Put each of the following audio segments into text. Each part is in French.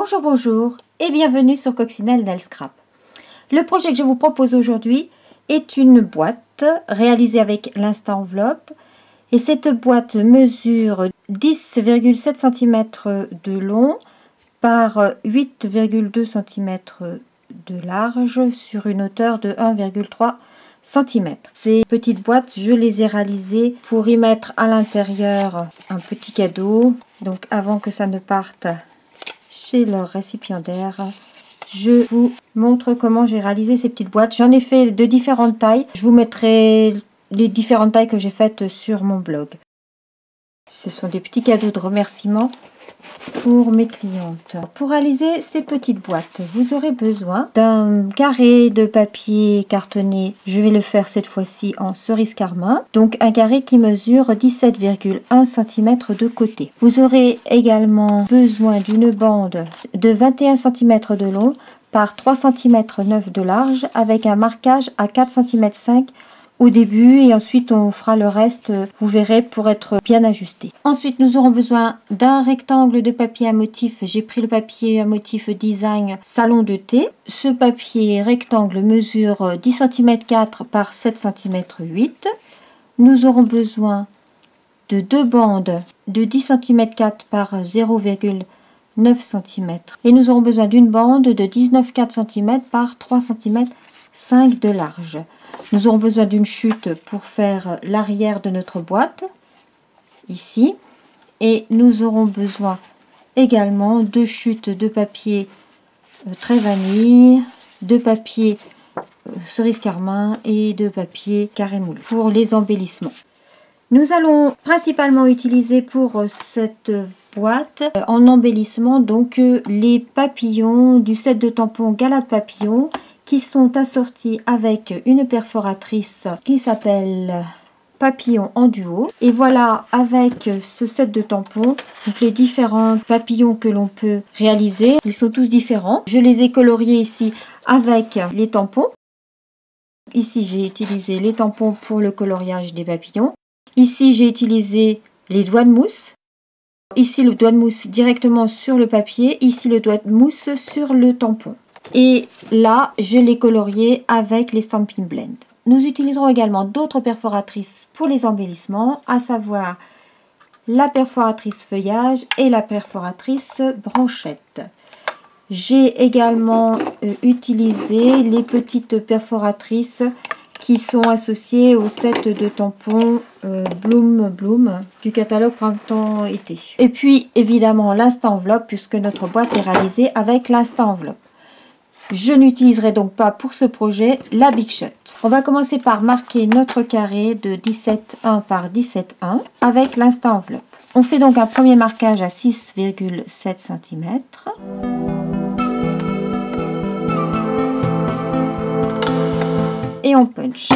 Bonjour, bonjour et bienvenue sur Coccinelle Nail Scrap. Le projet que je vous propose aujourd'hui est une boîte réalisée avec l'Insta Enveloppe et cette boîte mesure 10,7 cm de long par 8,2 cm de large sur une hauteur de 1,3 cm. Ces petites boîtes, je les ai réalisées pour y mettre à l'intérieur un petit cadeau. Donc avant que ça ne parte chez leur récipiendaire, je vous montre comment j'ai réalisé ces petites boîtes. J'en ai fait de différentes tailles. Je vous mettrai les différentes tailles que j'ai faites sur mon blog. Ce sont des petits cadeaux de remerciement pour mes clientes. Pour réaliser ces petites boîtes, vous aurez besoin d'un carré de papier cartonné. Je vais le faire cette fois-ci en cerise carmin. Donc un carré qui mesure 17,1 cm de côté. Vous aurez également besoin d'une bande de 21 cm de long par 3 cm 9 de large avec un marquage à 4 cm 5 au début et ensuite on fera le reste, vous verrez, pour être bien ajusté. Ensuite nous aurons besoin d'un rectangle de papier à motif. J'ai pris le papier à motif design salon de thé. Ce papier rectangle mesure 10 cm 4 par 7 cm 8. Nous aurons besoin de deux bandes de 10 cm 4 par 0,9 cm et nous aurons besoin d'une bande de 19,4 cm par 3 cm 5 de large. Nous aurons besoin d'une chute pour faire l'arrière de notre boîte, ici. Et nous aurons besoin également de chutes de papier très vanille, de papier cerise carmin et de papier carré moulu pour les embellissements. Nous allons principalement utiliser pour cette boîte en embellissement donc les papillons du set de tampons Gala de papillons, qui sont assortis avec une perforatrice qui s'appelle Papillon en duo. Et voilà, avec ce set de tampons, donc les différents papillons que l'on peut réaliser, ils sont tous différents. Je les ai coloriés ici avec les tampons. Ici, j'ai utilisé les tampons pour le coloriage des papillons. Ici, j'ai utilisé les doigts de mousse. Ici, le doigt de mousse directement sur le papier. Ici, le doigt de mousse sur le tampon. Et là, je l'ai colorié avec les Stampin' Blend. Nous utiliserons également d'autres perforatrices pour les embellissements, à savoir la perforatrice feuillage et la perforatrice branchette. J'ai également utilisé les petites perforatrices qui sont associées au set de tampons Bloom du catalogue printemps-été. Et puis évidemment l'Insta Enveloppe, puisque notre boîte est réalisée avec l'Insta Enveloppe. Je n'utiliserai donc pas pour ce projet la Big Shot. On va commencer par marquer notre carré de 17,1 par 17,1 avec l'Insta Enveloppe. On fait donc un premier marquage à 6,7 cm. Et on punch.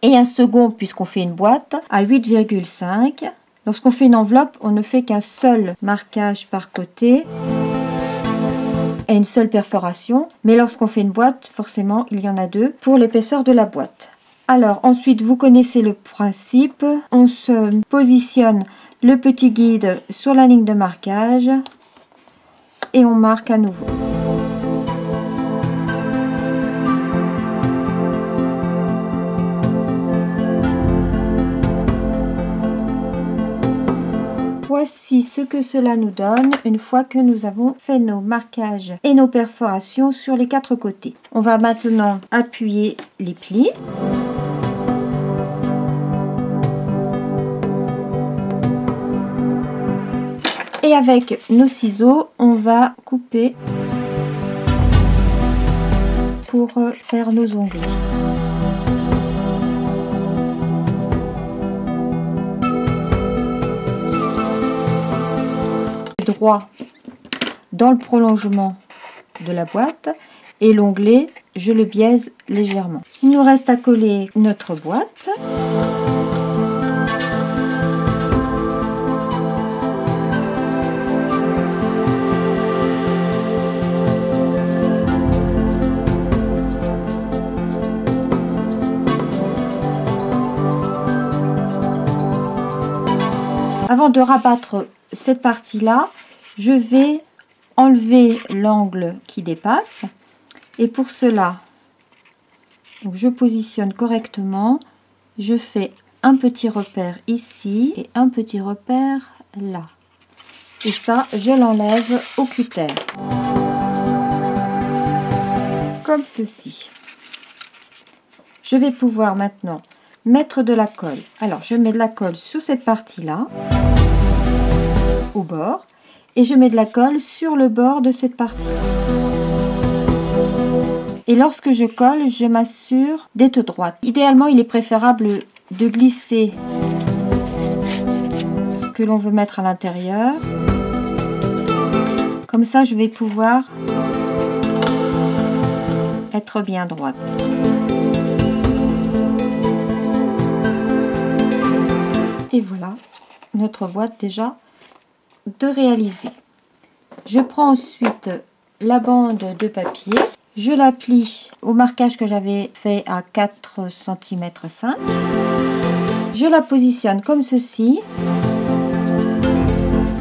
Et un second, puisqu'on fait une boîte, à 8,5. Lorsqu'on fait une enveloppe, on ne fait qu'un seul marquage par côté et une seule perforation, mais lorsqu'on fait une boîte, forcément il y en a deux pour l'épaisseur de la boîte. Alors ensuite, vous connaissez le principe, on se positionne le petit guide sur la ligne de marquage et on marque à nouveau. Voici ce que cela nous donne une fois que nous avons fait nos marquages et nos perforations sur les quatre côtés. On va maintenant appuyer les plis. Et avec nos ciseaux, on va couper pour faire nos onglets. Droit dans le prolongement de la boîte et l'onglet je le biaise légèrement. Il nous reste à coller notre boîte. Avant de rabattre cette partie-là, je vais enlever l'angle qui dépasse. Et pour cela, donc je positionne correctement. Je fais un petit repère ici et un petit repère là. Et ça, je l'enlève au cutter. Comme ceci. Je vais pouvoir maintenant mettre de la colle. Alors, je mets de la colle sur cette partie-là, au bord, et je mets de la colle sur le bord de cette partie. Et lorsque je colle, je m'assure d'être droite. Idéalement, il est préférable de glisser ce que l'on veut mettre à l'intérieur. Comme ça, je vais pouvoir être bien droite. Et voilà, notre boîte déjà de réaliser. Je prends ensuite la bande de papier. Je la plie au marquage que j'avais fait à 4 cm 5. Je la positionne comme ceci.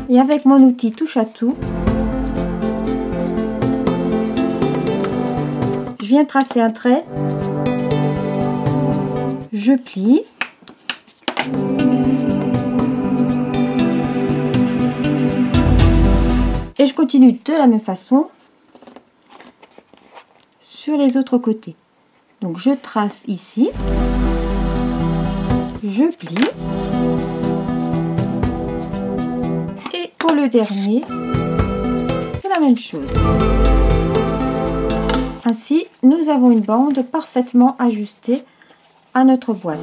Et avec mon outil touche à tout, je viens tracer un trait. Je plie. Et je continue de la même façon sur les autres côtés. Donc je trace ici, je plie, et pour le dernier, c'est la même chose. Ainsi, nous avons une bande parfaitement ajustée à notre boîte.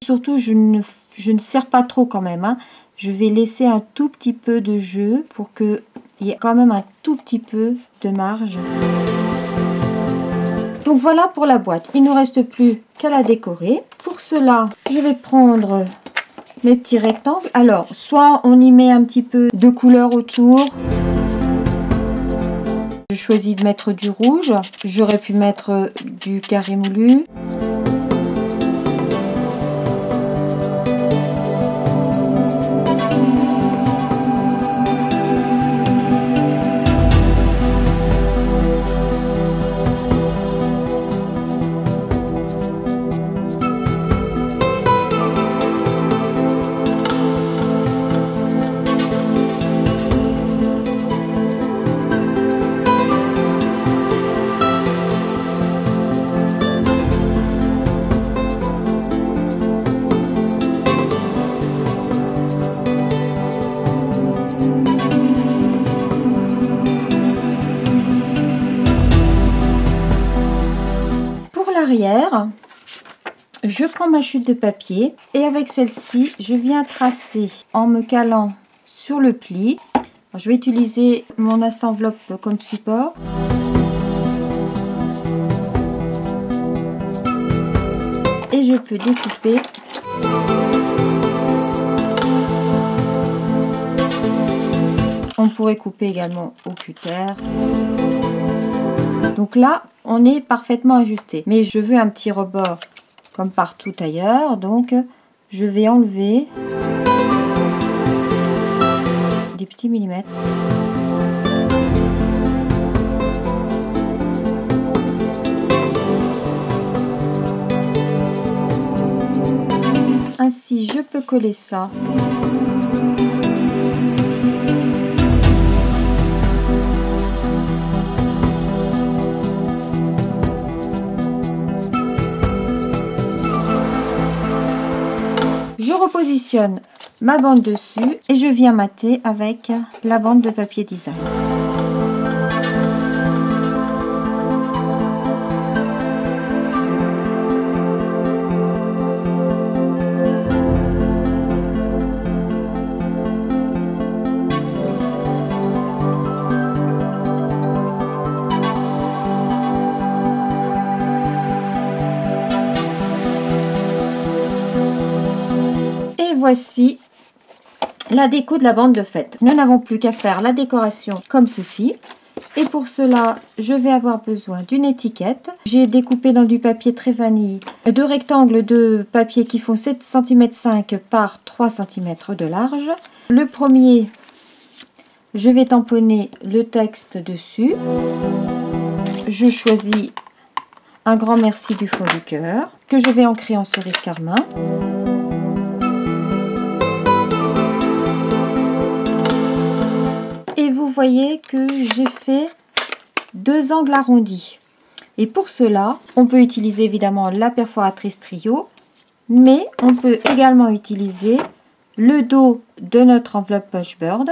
Surtout, je ne serre pas trop quand même, hein. Je vais laisser un tout petit peu de jeu pour qu'il y ait quand même un tout petit peu de marge. Donc voilà pour la boîte. Il ne nous reste plus qu'à la décorer. Pour cela, je vais prendre mes petits rectangles. Alors, soit on y met un petit peu de couleur autour. Je choisis de mettre du rouge. J'aurais pu mettre du carré moulu. Je prends ma chute de papier et avec celle-ci, je viens tracer en me calant sur le pli. Alors, je vais utiliser mon Insta-enveloppe comme support. Et je peux découper. On pourrait couper également au cutter. Donc là, on est parfaitement ajusté. Mais je veux un petit rebord comme partout ailleurs. Donc, je vais enlever des petits millimètres. Ainsi, je peux coller ça. Je repositionne ma bande dessus et je viens mater avec la bande de papier design. Voici la déco de la bande de fête. Nous n'avons plus qu'à faire la décoration comme ceci. Et pour cela, je vais avoir besoin d'une étiquette. J'ai découpé dans du papier très vanille 2 rectangles de papier qui font 7,5 cm par 3 cm de large. Le premier, je vais tamponner le texte dessus. Je choisis un grand merci du fond du cœur que je vais ancrer en cerise carmin. Et vous voyez que j'ai fait 2 angles arrondis. Et pour cela, on peut utiliser évidemment la perforatrice Trio, mais on peut également utiliser le dos de notre enveloppe Pushbird.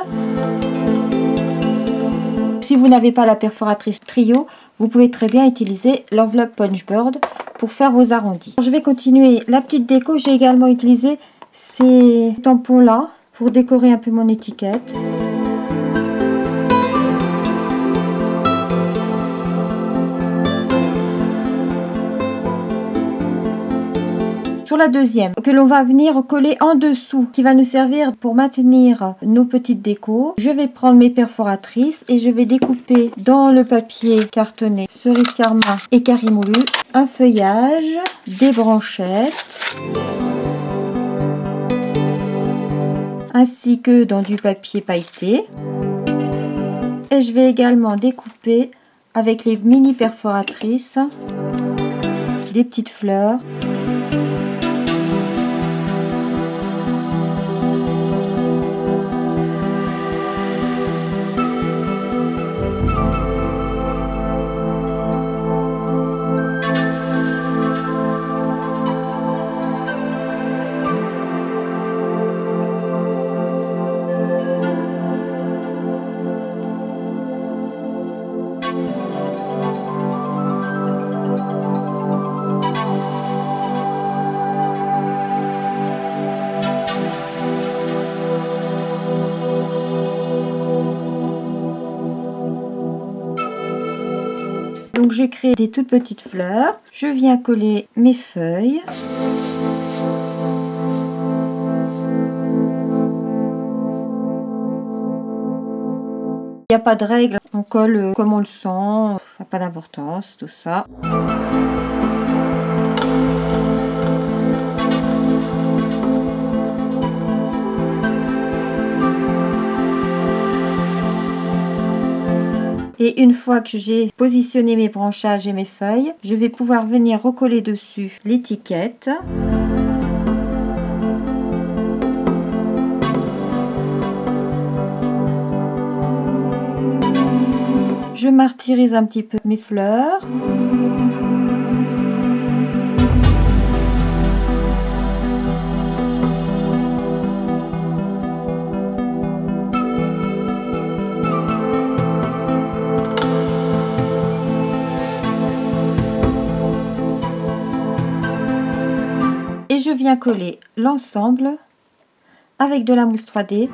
Si vous n'avez pas la perforatrice Trio, vous pouvez très bien utiliser l'enveloppe Pushbird pour faire vos arrondis. Je vais continuer la petite déco. J'ai également utilisé ces tampons là pour décorer un peu mon étiquette. Sur la deuxième, que l'on va venir coller en dessous, qui va nous servir pour maintenir nos petites décos, je vais prendre mes perforatrices et je vais découper dans le papier cartonné cerise carmin et Karimolu un feuillage, des branchettes, ainsi que dans du papier pailleté. Et je vais également découper avec les mini perforatrices des petites fleurs. Donc j'ai créé des toutes petites fleurs. Je viens coller mes feuilles. Il n'y a pas de règle, on colle comme on le sent, ça n'a pas d'importance tout ça. Et une fois que j'ai positionné mes branchages et mes feuilles, je vais pouvoir venir recoller dessus l'étiquette. Je martyrise un petit peu mes fleurs. Et je viens coller l'ensemble avec de la mousse 3D.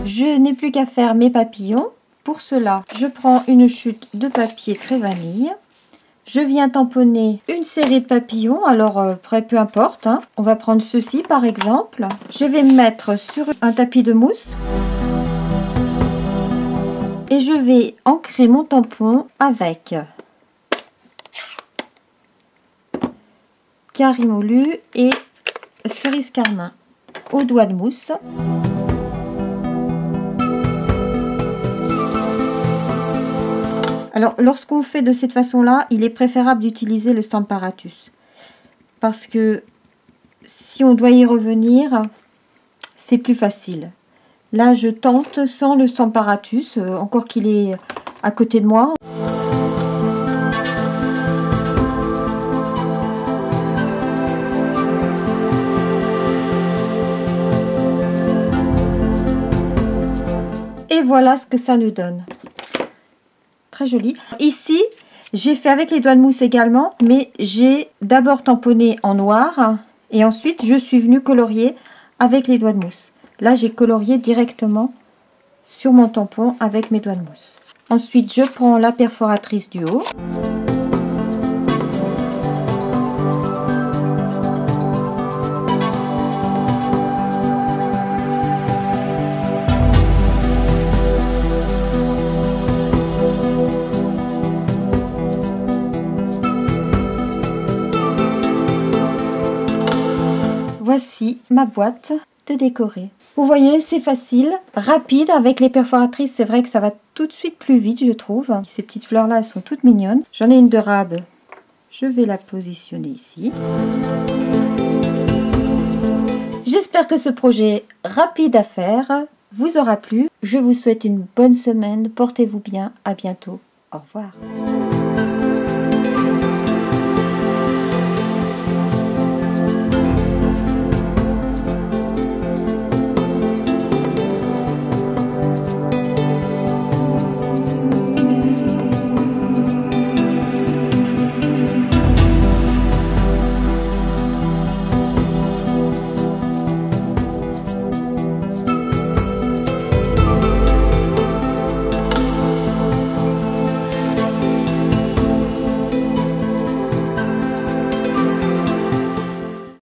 Je n'ai plus qu'à faire mes papillons. Pour cela, je prends une chute de papier très vanille. Je viens tamponner une série de papillons, alors peu importe, hein. On va prendre ceci par exemple. Je vais me mettre sur un tapis de mousse. Et je vais ancrer mon tampon avec Karimolu et cerise carmin au doigt de mousse. Alors, lorsqu'on fait de cette façon-là, il est préférable d'utiliser le Stamparatus. Parce que si on doit y revenir, c'est plus facile. Là, je tente sans le Stamparatus, encore qu'il est à côté de moi. Et voilà ce que ça nous donne. Très joli. Ici, j'ai fait avec les doigts de mousse également, mais j'ai d'abord tamponné en noir et ensuite je suis venue colorier avec les doigts de mousse. Là, j'ai colorié directement sur mon tampon avec mes doigts de mousse. Ensuite, je prends la perforatrice du haut. Voici ma boîte de décorer. Vous voyez, c'est facile, rapide. Avec les perforatrices, c'est vrai que ça va tout de suite plus vite, je trouve. Ces petites fleurs-là, elles sont toutes mignonnes. J'en ai une de rab. Je vais la positionner ici. J'espère que ce projet rapide à faire vous aura plu. Je vous souhaite une bonne semaine. Portez-vous bien. À bientôt. Au revoir.